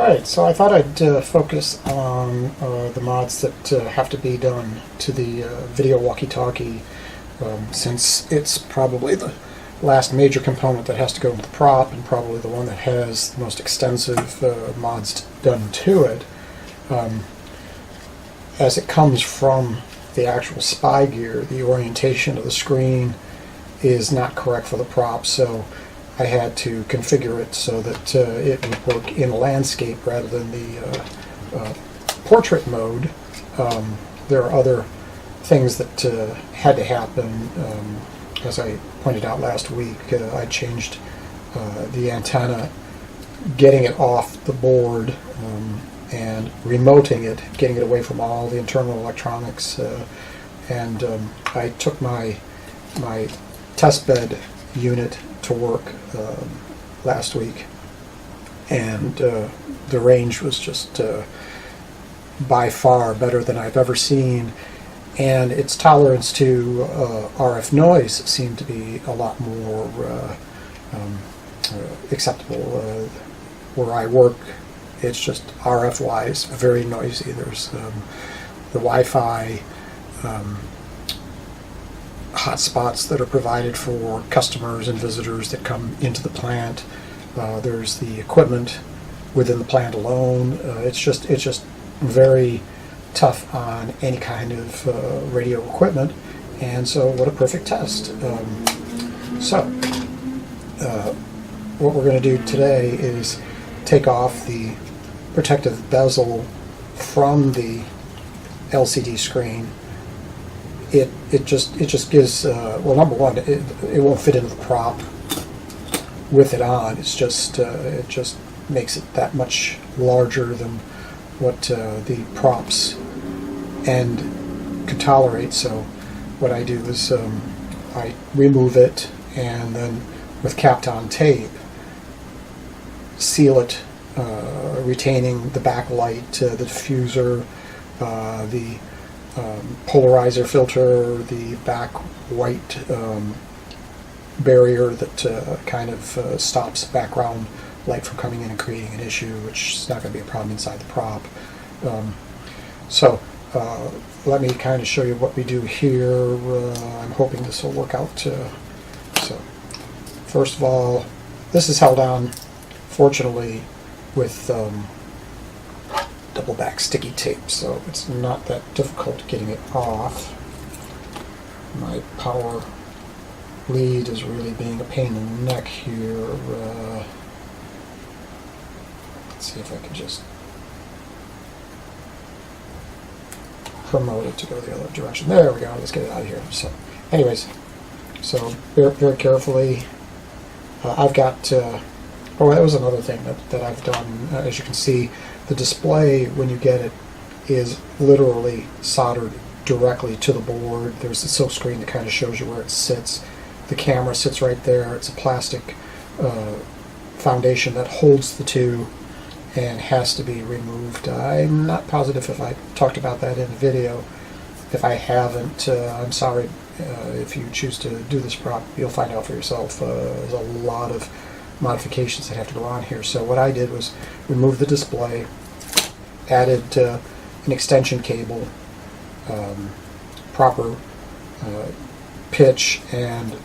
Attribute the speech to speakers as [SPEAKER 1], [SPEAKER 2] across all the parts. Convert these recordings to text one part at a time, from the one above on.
[SPEAKER 1] Alright, so I thought I'd focus on the mods that have to be done to the video walkie-talkie, since it's probably the last major component that has to go with the prop, and probably the one that has the most extensive mods done to it. As it comes from the actual spy gear, the orientation of the screen is not correct for the prop, so I had to configure it so that it would work in landscape rather than the portrait mode. There are other things that had to happen. As I pointed out last week, I changed the antenna, getting it off the board and remoting it, getting it away from all the internal electronics. And I took my testbed unit to work last week, and the range was just by far better than I've ever seen, and its tolerance to RF noise seemed to be a lot more acceptable. Where I work, it's just RF wise very noisy. There's the Wi-Fi hotspots that are provided for customers and visitors that come into the plant. There's the equipment within the plant alone. It's just very tough on any kind of radio equipment, and so what a perfect test. What we're going to do today is take off the protective bezel from the LCD screen. It just gives well, number one, it won't fit into the prop with it on. It's just it just makes it that much larger than what the props end could tolerate. So what I do is I remove it, and then with Kapton tape seal it, retaining the backlight, the diffuser, the polarizer filter, the back white barrier that kind of stops background light from coming in and creating an issue, which is not going to be a problem inside the prop. Let me kind of show you what we do here. I'm hoping this will work out. So first of all, this is held on, fortunately, with double back sticky tape, so it's not that difficult getting it off. My power lead is really being a pain in the neck here. Let's see if I can just promote it to go the other direction. There we go. Let's get it out of here. So anyways, so very carefully, I've got oh, that was another thing that I've done. As you can see, the display, when you get it, is literally soldered directly to the board. There's the silk screen that kind of shows you where it sits. The camera sits right there. It's a plastic foundation that holds the two and has to be removed. I'm not positive if I talked about that in the video. If I haven't, I'm sorry. If you choose to do this prop, you'll find out for yourself. There's a lot of modifications that have to go on here. So what I did was remove the display, added an extension cable, proper pitch and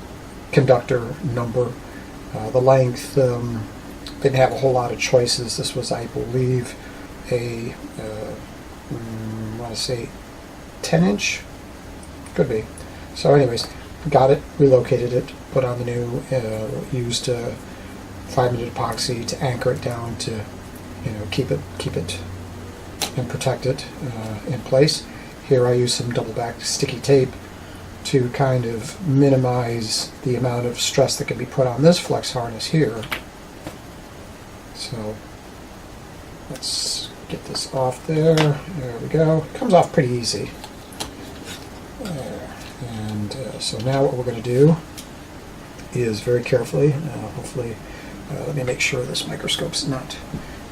[SPEAKER 1] conductor number. The length, didn't have a whole lot of choices. This was, I believe, a I want to say 10-inch, could be. So anyways, got it, relocated it, put on the new, used 5-minute epoxy to anchor it down to, keep it and protect it in place. Here I use some double back sticky tape to kind of minimize the amount of stress that can be put on this flex harness here. So let's get this off there. There we go. It comes off pretty easy. And so now what we're going to do is very carefully, hopefully, let me make sure this microscope's not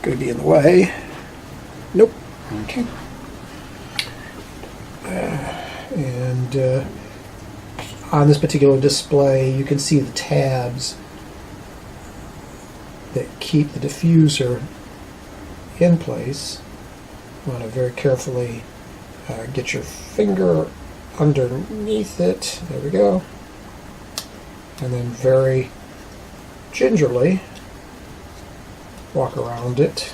[SPEAKER 1] going to be in the way. Nope. Okay. And on this particular display, you can see the tabs that keep the diffuser in place, you want to very carefully get your finger underneath it. There we go. And then very gingerly walk around it.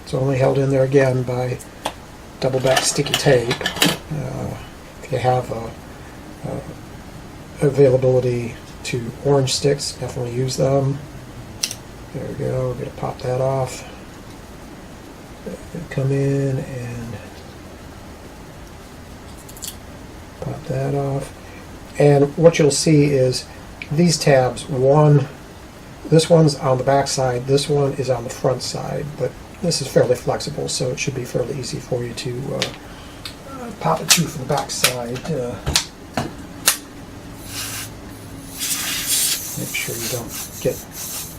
[SPEAKER 1] It's only held in there again by double back sticky tape. If you have availability to orange sticks, definitely use them. There we go. We're going to pop that off. Come in and pop that off. And what you'll see is these tabs, this one's on the back side, this one is on the front side, but this is fairly flexible, so it should be fairly easy for you to pop a tooth from the back side. Make sure you don't get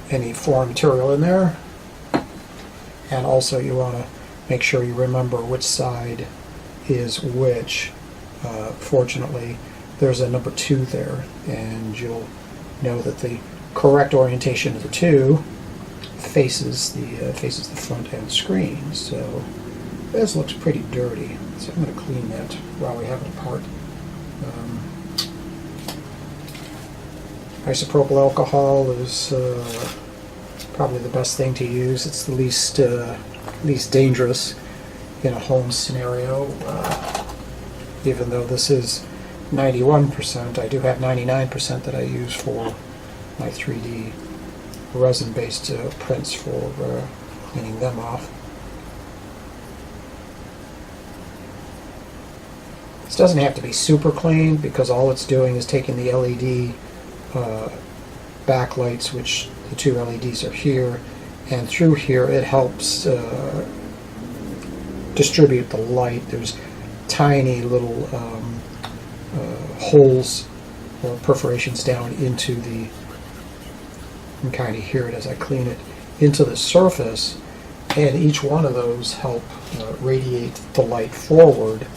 [SPEAKER 1] any foreign material in there. And also you want to make sure you remember which side is which. Fortunately, there's a number 2 there, and you'll know that the correct orientation of the 2 faces the front end screen. So this looks pretty dirty, so I'm going to clean that while we have it apart. Isopropyl alcohol is probably the best thing to use. It's the least dangerous in a home scenario. Even though this is 91%, I do have 99% that I use for my 3D resin-based prints for cleaning them off. This doesn't have to be super clean, because all it's doing is taking the LED backlights, which the 2 LEDs are here, and through here it helps distribute the light. There's tiny little holes or perforations down into the, you can kind of hear it as I clean it, into the surface, and each one of those help radiate the light forward.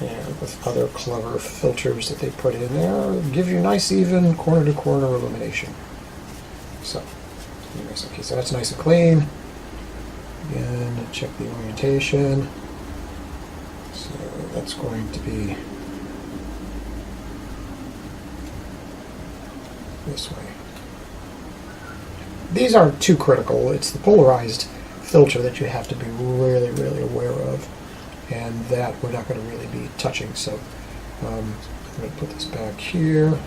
[SPEAKER 1] And with other clever filters that they put in there, give you nice even corner-to-corner illumination. So, anyways, okay, so that's nice and clean. Again, check the orientation. So that's going to be this way. These aren't too critical. It's the polarized filter that you have to be really, really aware of, and that we're not going to really be touching. So I'm going to put this back here.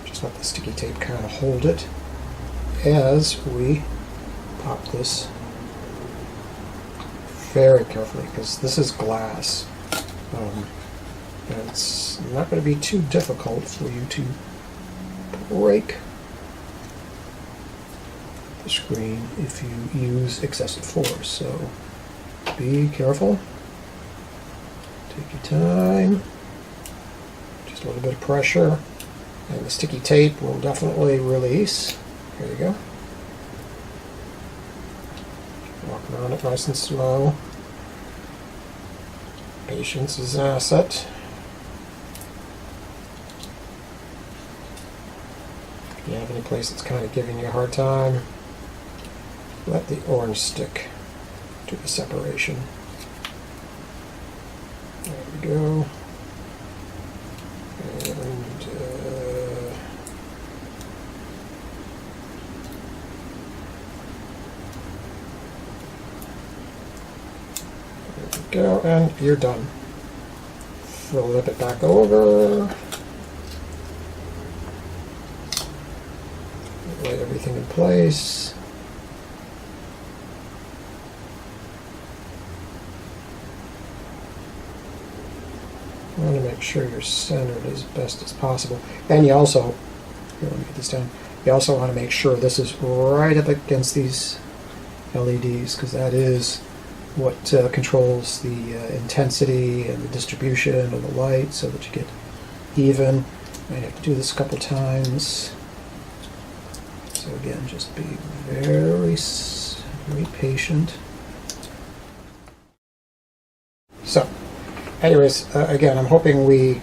[SPEAKER 1] Just let the sticky tape kind of hold it as we pop this very carefully, because this is glass. And it's not going to be too difficult for you to break the screen if you use excessive force. So be careful. Take your time. Just a little bit of pressure, and the sticky tape will definitely release. There you go. Walk around it nice and slow. Patience is an asset. If you have any place that's kind of giving you a hard time, let the orange stick do the separation. There we go. And there we go, and you're done. Flip it back over. Lay everything in place. You want to make sure you're centered as best as possible. And you also, here, let me get this down. You also want to make sure this is right up against these LEDs, because that is what controls the intensity and the distribution of the light, so that you get even. I have to do this a couple times. So again, just be very, very patient. So, anyways, again, I'm hoping we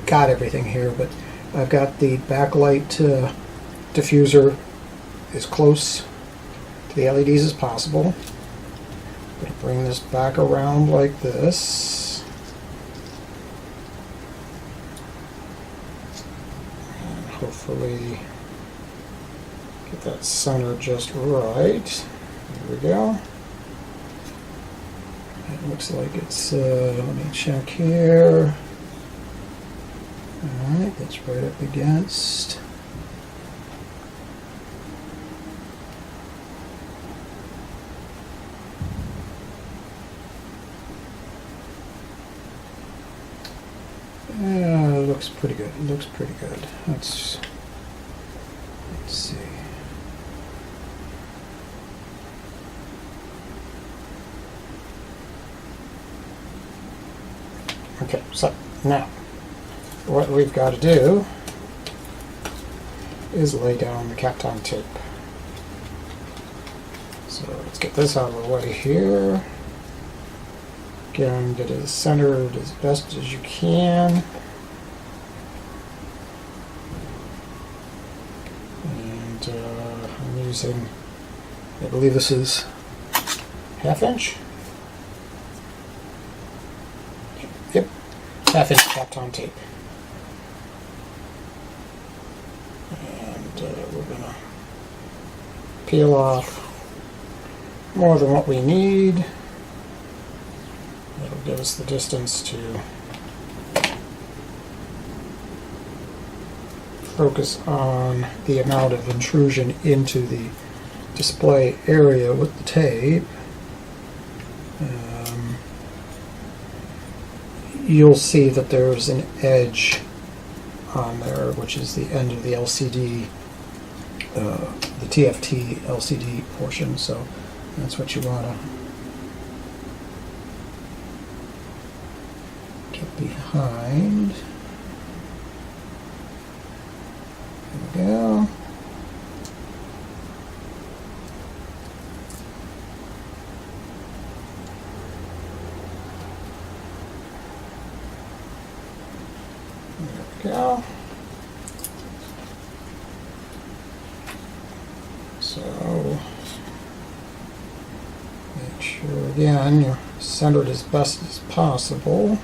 [SPEAKER 1] got everything here, but I've got the backlight diffuser as close to the LEDs as possible. I'm going to bring this back around like this. And hopefully get that center just right. There we go. It looks like it's, let me check here. Alright, that's right up against. Yeah, it looks pretty good. It looks pretty good. Let's see. Okay, so now what we've got to do is lay down the Kapton tape. So let's get this out of the way here. Again, get it centered as best as you can. And I'm using, I believe this is 1/2 inch. Yep, 1/2 inch Kapton tape. And we're going to peel off more than what we need. That'll give us the distance to focus on the amount of intrusion into the display area with the tape. You'll see that there's an edge on there, which is the end of the LCD, the TFT LCD portion, so that's what you want to get behind. There we go. There we go. So make sure again you're centered as best as possible.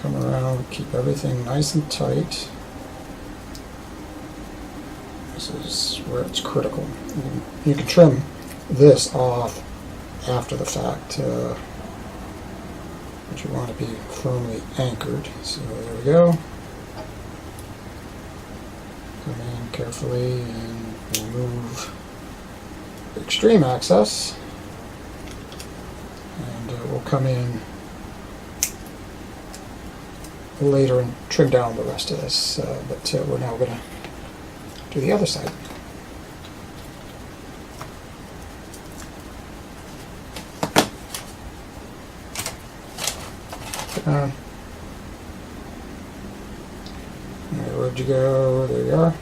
[SPEAKER 1] Come around, keep everything nice and tight. This is where it's critical. You can trim this off after the fact, but you want to be firmly anchored. So there we go. Come in carefully and remove the extreme access, and we'll come in later and trim down the rest of this, but we're now going to do the other side. Where'd you go? There you are.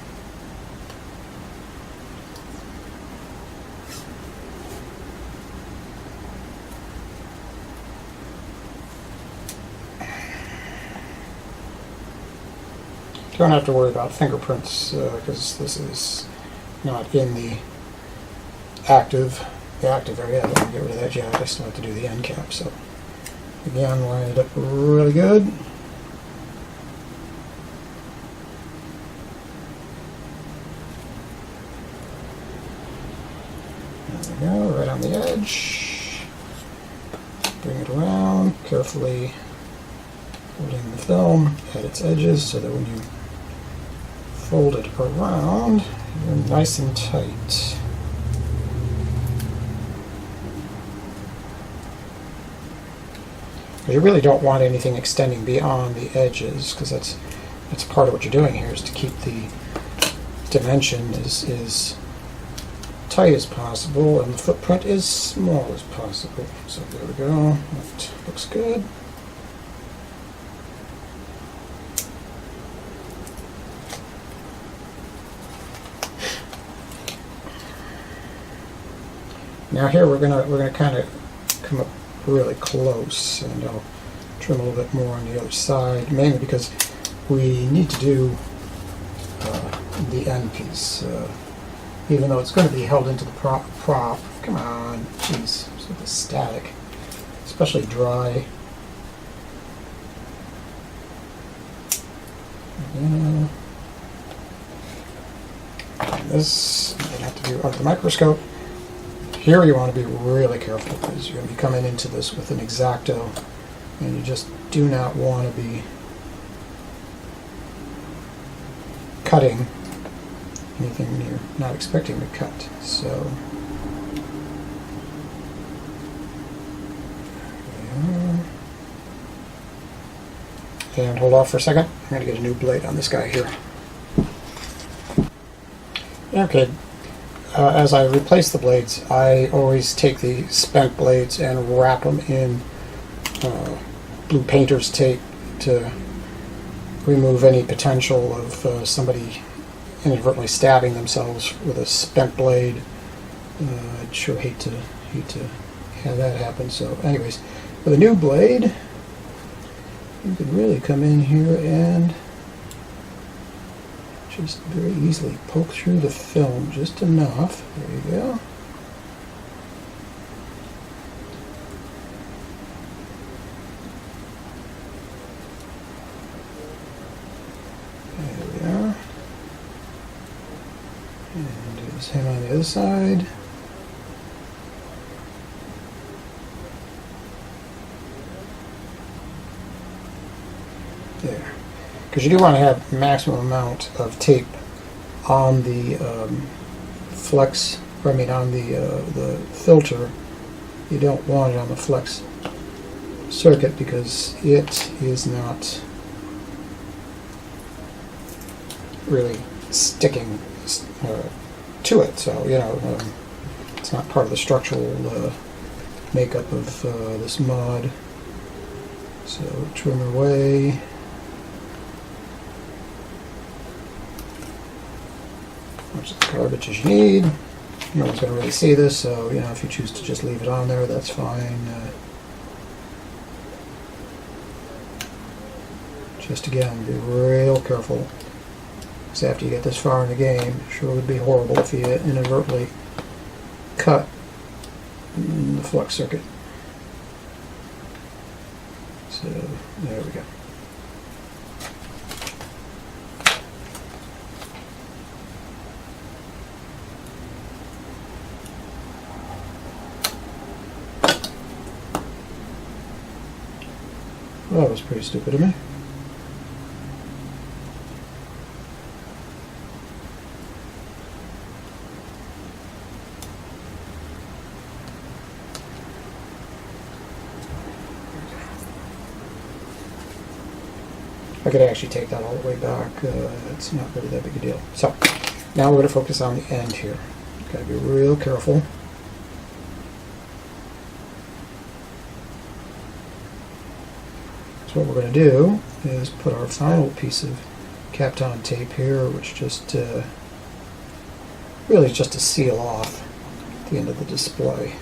[SPEAKER 1] Don't have to worry about fingerprints because this is not in the active area. I don't want to get rid of that yet. I still have to do the end cap. So again, line it up really good. There we go, right on the edge. Bring it around, carefully holding the film at its edges so that when you fold it around, you're nice and tight. You really don't want anything extending beyond the edges, because that's part of what you're doing here, is to keep the dimension as tight as possible and the footprint as small as possible. So there we go. That looks good. Now here we're gonna kind of come up really close, and I'll trim a little bit more on the other side, mainly because we need to do the end piece. even though it's going to be held into the prop. Come on, jeez, so it's static, especially dry. Yeah. This you have to do under the microscope. Here you want to be really careful because you're going to be coming into this with an X-Acto, and you just do not want to be cutting anything you're not expecting to cut. So and hold off for a second. I'm going to get a new blade on this guy here. Okay, as I replace the blades, I always take the spent blades and wrap them in blue painter's tape to remove any potential of somebody inadvertently stabbing themselves with a spent blade. I'd sure hate to have that happen. So anyways, with a new blade, you could really come in here and just very easily poke through the film just enough. There you go. There we are. And do the same on the other side. There. Because you do want to have maximum amount of tape on the flex, or I mean on the filter. You don't want it on the flex circuit because it is not really sticking to it. So, you know, it's not part of the structural makeup of this mod. So trim away. Much of the garbage as you need. No one's going to really see this, so you know, if you choose to just leave it on there, that's fine. Just again, be real careful, because after you get this far in the game, it sure would be horrible if you inadvertently cut the flux circuit. So there we go. Well, that was pretty stupid of me. I could actually take that all the way back. It's not really that big a deal. So, now we're going to focus on the end here. Got to be real careful. So what we're going to do is put our final piece of Kapton tape here, which just really is just to seal off the end of the display.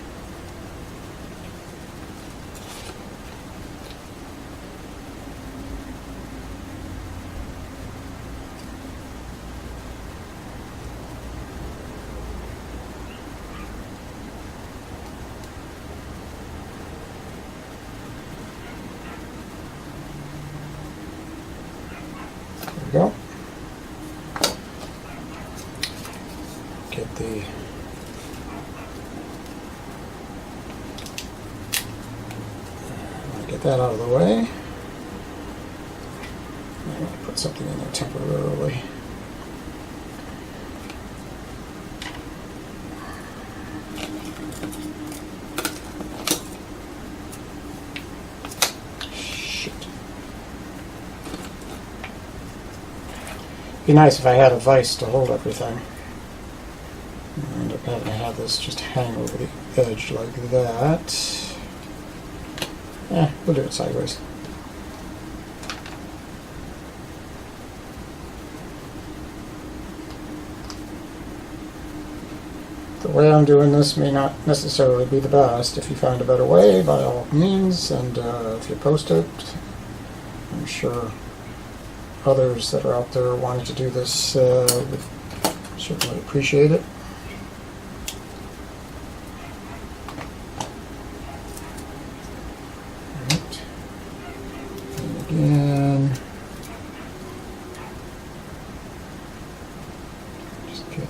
[SPEAKER 1] Go. Get that out of the way. I'm going to put something in there temporarily. Be nice if I had a vise to hold everything. I end up having to have this just hang over the edge like that. We'll do it sideways. The way I'm doing this may not necessarily be the best. If you find a better way, by all means, and if you post it, I'm sure others that are out there wanting to do this would certainly appreciate it.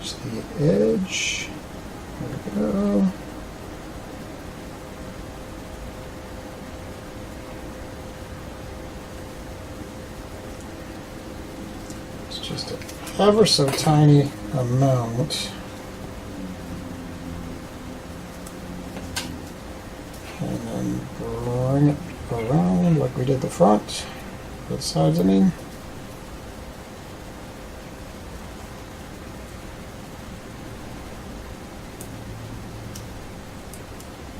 [SPEAKER 1] There's the edge. There we go. It's just an ever so tiny amount. And then bring it around like we did the front, both sides, I mean.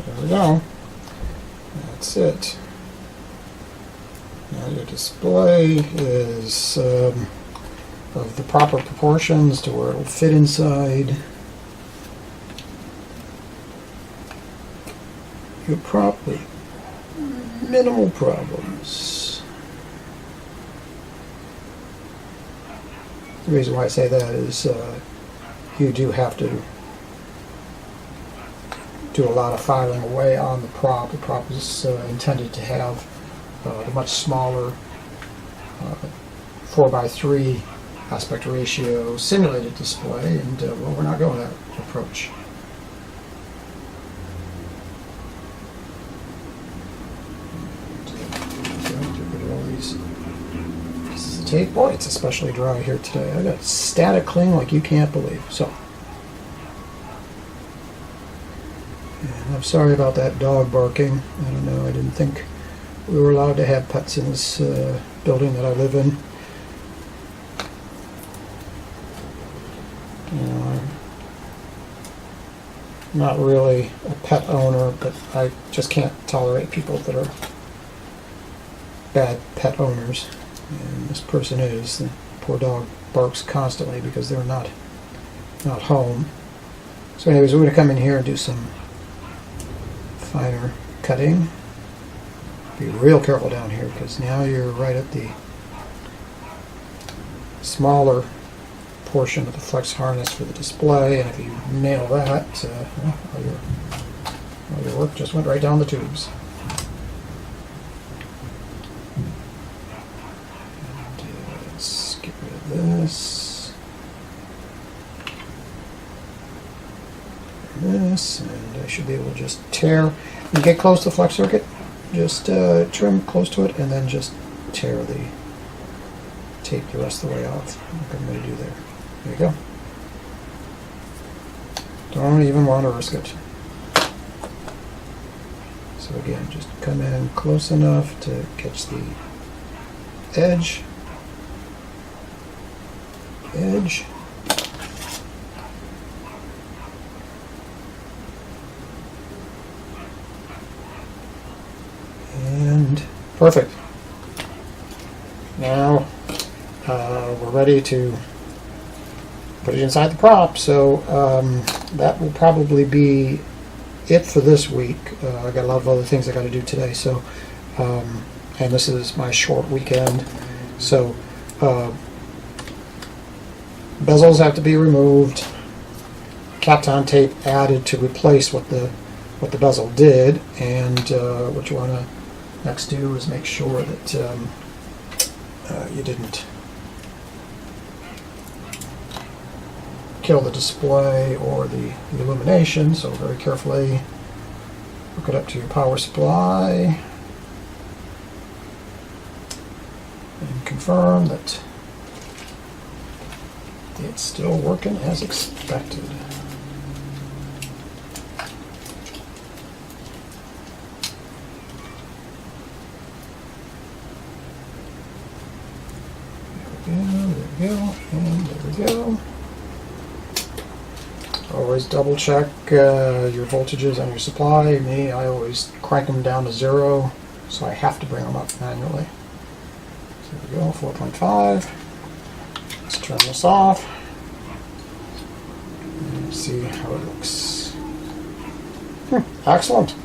[SPEAKER 1] There we go. That's it. Now your display is of the proper proportions to where it will fit inside. You're probably minimal problems. The reason why I say that is you do have to do a lot of filing away on the prop. The prop is intended to have a much smaller 4:3 aspect ratio simulated display, and well, we're not going that approach. Pieces of tape. Boy, it's especially dry here today. I got static cling like you can't believe. So, and I'm sorry about that dog barking. I don't know. I didn't think we were allowed to have pets in this building that I live in. You know, I'm not really a pet owner, but I just can't tolerate people that are bad pet owners, and this person is. The poor dog barks constantly because they're not home. So anyways, we're going to come in here and do some finer cutting. Be real careful down here because now you're right at the smaller portion of the flex harness for the display, and if you nail that, all your work just went right down the tubes. Let's get rid of this. And this, and I should be able to just tear. When you get close to the flex circuit, just trim close to it, and then just tear the tape the rest of the way off, like I'm going to do there. There you go. Don't even want to risk it. So again, just come in close enough to catch the edge. And perfect. Now we're ready to put it inside the prop. So that will probably be it for this week. I got a lot of other things I got to do today. So and this is my short weekend. So bezels have to be removed. Kapton tape added to replace what the bezel did. And what you want to next do is make sure that you didn't kill the display or the illumination, so very carefully hook it up to your power supply and confirm that it's still working as expected. There we go, and there we go. Always double check your voltages on your supply. Me, I always crank them down to 0, so I have to bring them up manually. So there we go, 4.5. Let's turn this off and see how it looks. Excellent.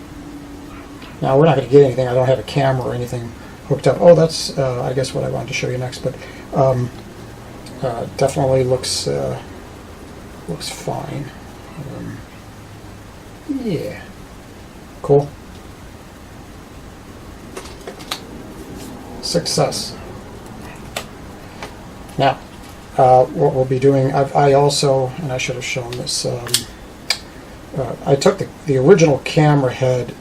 [SPEAKER 1] Now we're not going to get anything. I don't have a camera or anything hooked up. Oh, that's I guess what I wanted to show you next, but definitely looks fine. Yeah, cool. Success. Now, what we'll be doing, I also, and I should have shown this, I took the original camera head.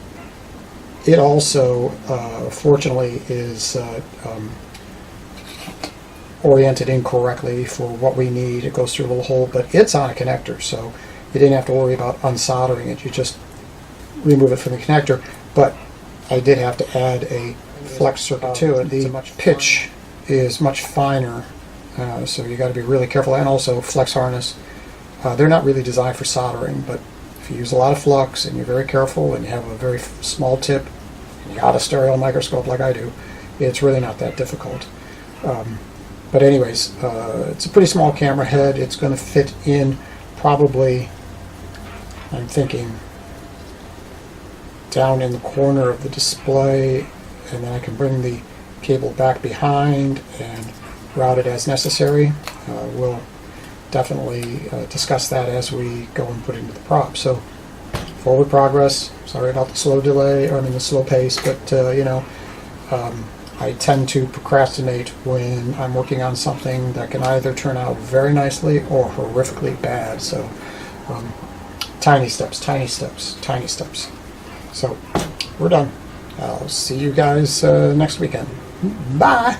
[SPEAKER 1] It also, fortunately, is oriented incorrectly for what we need. It goes through a little hole, but it's on a connector, so you didn't have to worry about unsoldering it. You just remove it from the connector. But I did have to add a flex circuit to it. The pitch is much finer, so you got to be really careful. And also flex harness. They're not really designed for soldering, but if you use a lot of flux and you're very careful and you have a very small tip, and you got a stereo microscope like I do, it's really not that difficult. But anyways, it's a pretty small camera head. It's going to fit in probably, I'm thinking, down in the corner of the display, and then I can bring the cable back behind and route it as necessary. We'll definitely discuss that as we go and put it into the prop. So, forward progress. Sorry about the slow delay, or I mean the slow pace, but you know, I tend to procrastinate when I'm working on something that can either turn out very nicely or horrifically bad. So, tiny steps, tiny steps, tiny steps. So, we're done. I'll see you guys next weekend. Bye!